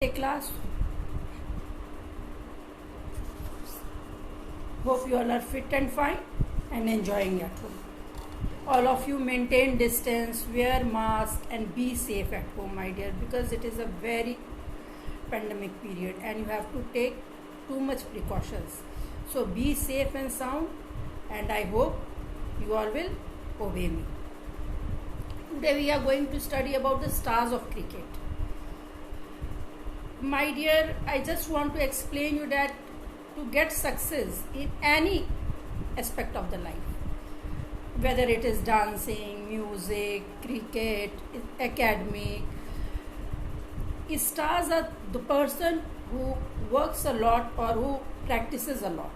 Class. Hope you all are fit and fine and enjoying at home. All of you maintain distance, wear mask and be safe at home, my dear, because it is a very pandemic period and you have to take too much precautions. So be safe and sound, and I hope you all will obey me. Today we are going to study about the stars of cricket. My dear, I just want to explain you that to get success in any aspect of the life, whether it is dancing, music, cricket, academic, stars are the person who works a lot or who practices a lot.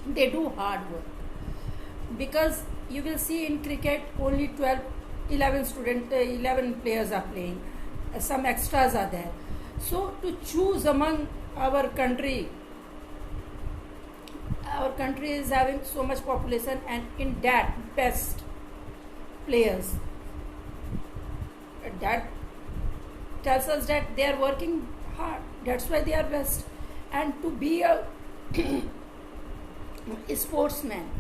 They do hard work, because you will see in cricket only 11 players are playing, some extras are there. So to choose among our country is having so much population, and in that best players, that tells us that they are working hard, that's why they are best. And to be a sportsman,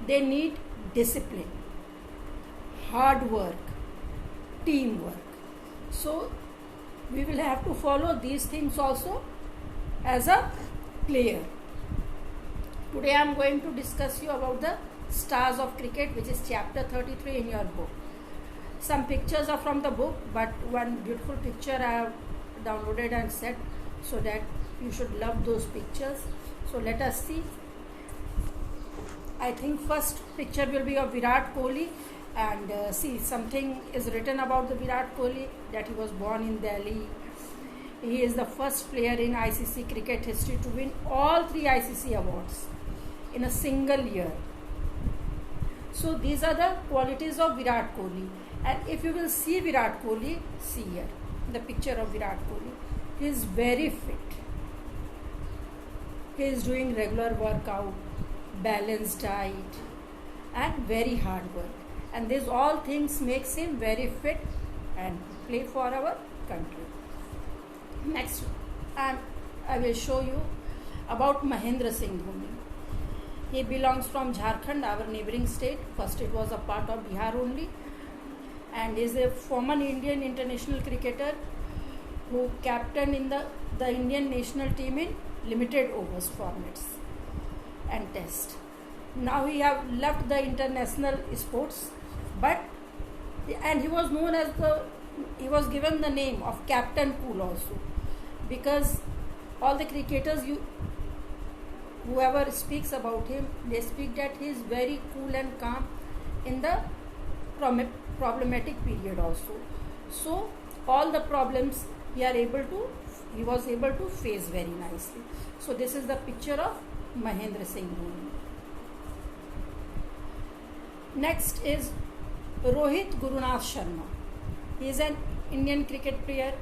they need discipline, hard work, teamwork. So we will have to follow these things also as a player. Today I am going to discuss you about the stars of cricket, which is chapter 33 in your book. Some pictures are from the book, but one beautiful picture I have downloaded and set so that you should love those pictures. So let us see. I think first picture will be of Virat Kohli, and see, something is written about the Virat Kohli, that he was born in Delhi. He is the first player in ICC cricket history to win all 3 ICC awards in a single year. So these are the qualities of Virat Kohli. And if you will see Virat Kohli, see here the picture of Virat Kohli. He is very fit. He is doing regular workout, balanced diet and very hard work. And these all things makes him very fit and play for our country. Next, I will show you about Mahendra Singh Dhoni. He belongs from Jharkhand, our neighboring state. First it was a part of Bihar only, and is a former Indian international cricketer who captained in the Indian national team in limited overs formats and test. Now he have left the international sports, and he was known as he was given the name of Captain Cool also, because all the cricketers, whoever speaks about him, they speak that he is very cool and calm in the problematic period also. So all the problems he was able to face very nicely. So this is the picture of Mahendra Singh Dhoni. Next is Rohit Gurunath Sharma. He is an Indian cricket player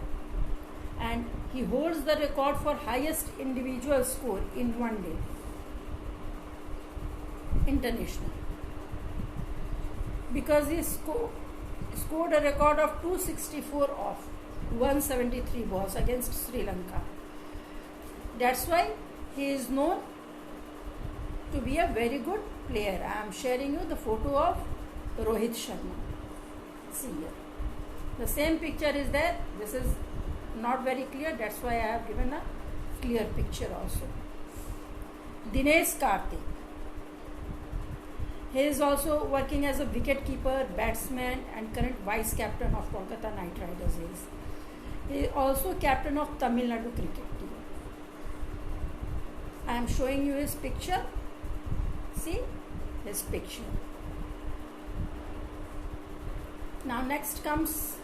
and he holds the record for highest individual score in one day international, because he scored a record of 264 off 173 balls against Sri Lanka. That's why he is known to be a very good player. I am sharing you the photo of Rohit Sharma. See here. The same picture is there. This is not very clear. That's why I have given a clear picture also. Dinesh Karthik. He is also working as a wicket keeper, batsman and current vice captain of Kolkata Knight Riders. He is also captain of Tamil Nadu cricket team. I am showing you his picture. See his picture. Now next comes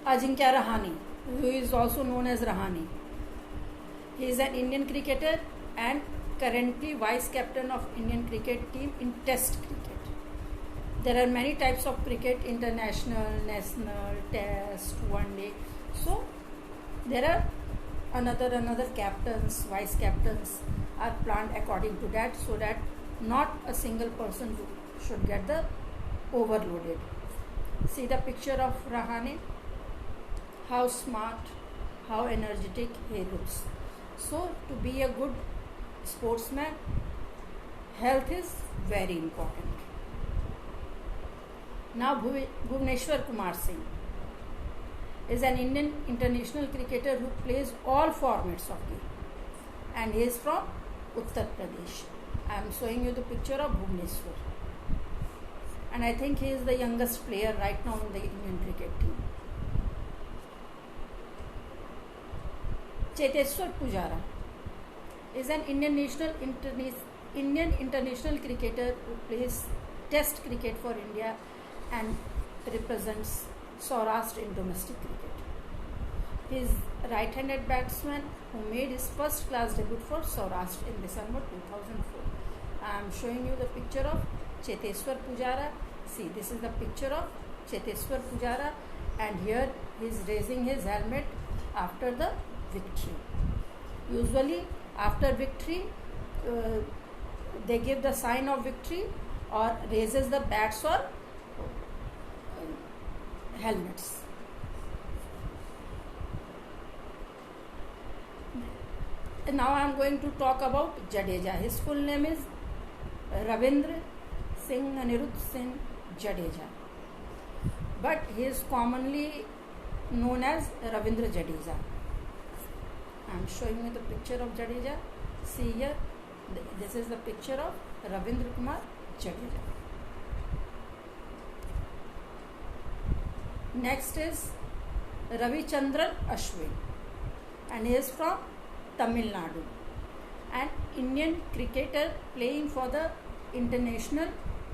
Ajinkya Rahane, who is also known as Rahane. He is an Indian cricketer and currently vice captain of Indian cricket team in test cricket. There are many types of cricket: international, national, test, one day. So there are another captains, vice captains are planned according to that, so that not a single person should get the overloaded. See the picture of Rahane. how smart, how energetic he looks. So to be a good sportsman, health is very important. Now Bhuvneshwar Kumar Singh is an Indian international cricketer who plays all formats of game, and he is from Uttar Pradesh. I am showing you the picture of Bhuvneshwar, and I think he is the youngest player right now in the Indian cricket team. Cheteshwar Pujara is an Indian international cricketer who plays Test cricket for India and represents Saurashtra in domestic cricket. He is right-handed batsman who made his first class debut for Saurashtra in December 2004. I am showing you the picture of Cheteshwar Pujara. See, this is the picture of Cheteshwar Pujara, and here he is raising his helmet after the victory. Usually after victory they give the sign of victory or raises the bats or helmets. And now I am going to talk about Jadeja. His full name is Ravindra Singh Anirudh Singh Jadeja, but he is commonly known as Ravindra Jadeja. I am showing you the picture of Jadeja. See here, this is the picture of Ravindra Kumar Jadeja. Next is Ravichandran Ashwin, and he is from Tamil Nadu, an Indian cricketer playing for the international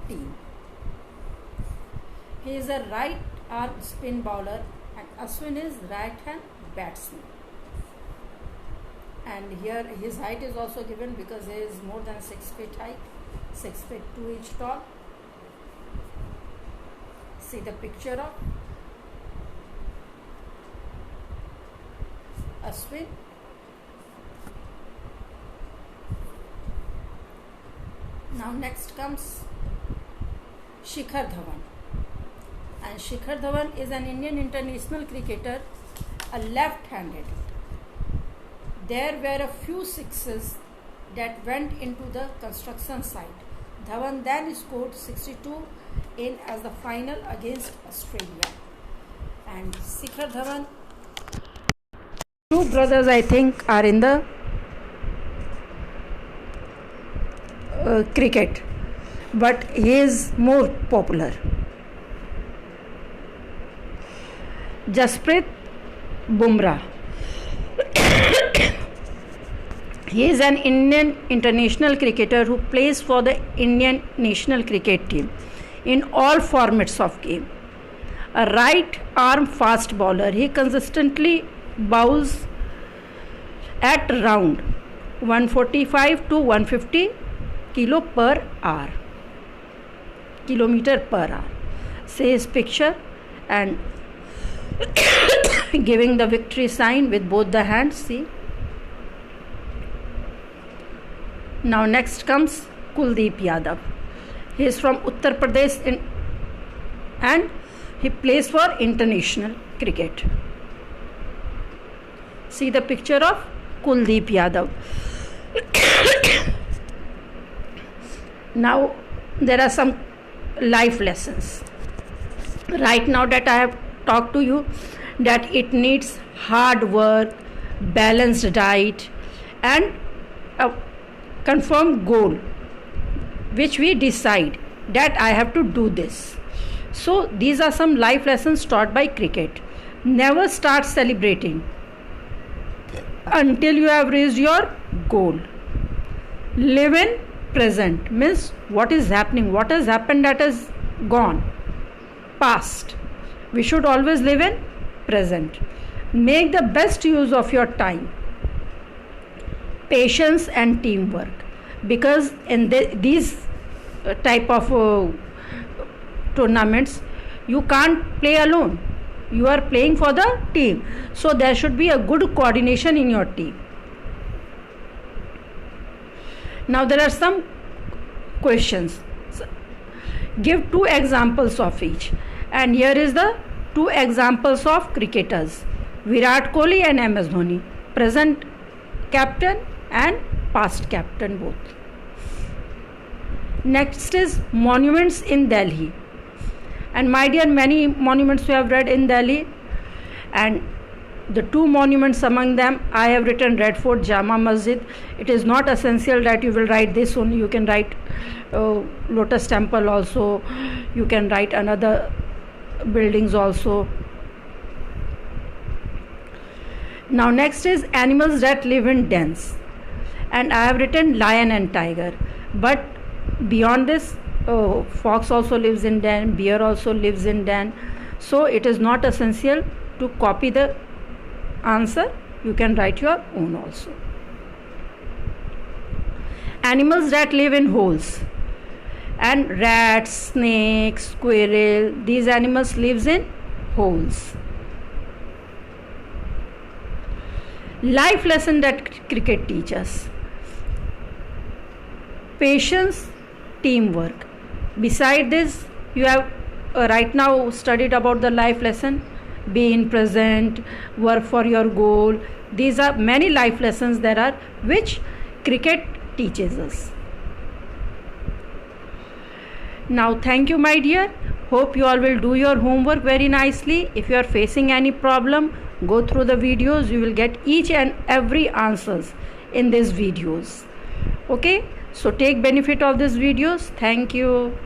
team. He is a right arm spin bowler, and Ashwin is right hand batsman. And here his height is also given because he is more than 6 feet high, 6 feet 2 inch tall. See the picture of Ashwin. Now next comes Shikhar Dhawan, and Shikhar Dhawan is an Indian international cricketer, a left-handed. There were a few sixes that went into the construction site. Dhawan then scored 62 in as the final against Australia. And Shikhar Dhawan, two brothers I think are in the cricket, but he is more popular. Jasprit Bumrah. He is an Indian international cricketer who plays for the Indian national cricket team in all formats of game. A right arm fast bowler, he consistently bowls at around 145 to 150 kilometer per hour. See his picture, and giving the victory sign with both the hands. See. Now next comes Kuldeep Yadav. He is from Uttar Pradesh and he plays for international cricket. See the picture of Kuldeep Yadav. Now there are some life lessons. Right now that I have talked to you, that it needs hard work, balanced diet, and a confirmed goal which we decide that I have to do this. So these are some life lessons taught by cricket. Never start celebrating until you have reached your goal. Live in present, means what is happening, what has happened, that is gone, past. We should always live in present. Make the best use of your time, patience and teamwork, because in these type of tournaments you can't play alone, you are playing for the team, so there should be a good coordination in your team. Now there are some questions. So, give 2 examples of each, and here is the 2 examples of cricketers. Virat Kohli and MS Dhoni, present captain and past captain both. Next is monuments in Delhi. And my dear, many monuments we have read in Delhi, and the two monuments among them, I have written Red Fort, Jama Masjid. It is not essential that you will write this only. You can write Lotus Temple also. You can write another buildings also. Now next is animals that live in dens, and I have written lion and tiger. But beyond this, fox also lives in den, bear also lives in den. So it is not essential to copy the answer. You can write your own also. Animals that live in holes, and rats, snakes, squirrel, these animals lives in holes. Life lesson that cricket teaches: patience, teamwork. Beside this, you have right now studied about the life lesson: be in present, work for your goal. These are many life lessons there are which cricket teaches us. Now thank you, my dear. Hope you all will do your homework very nicely. If you are facing any problem, go through the videos. You will get each and every answers in these videos. Okay, so take benefit of these videos. Thank you.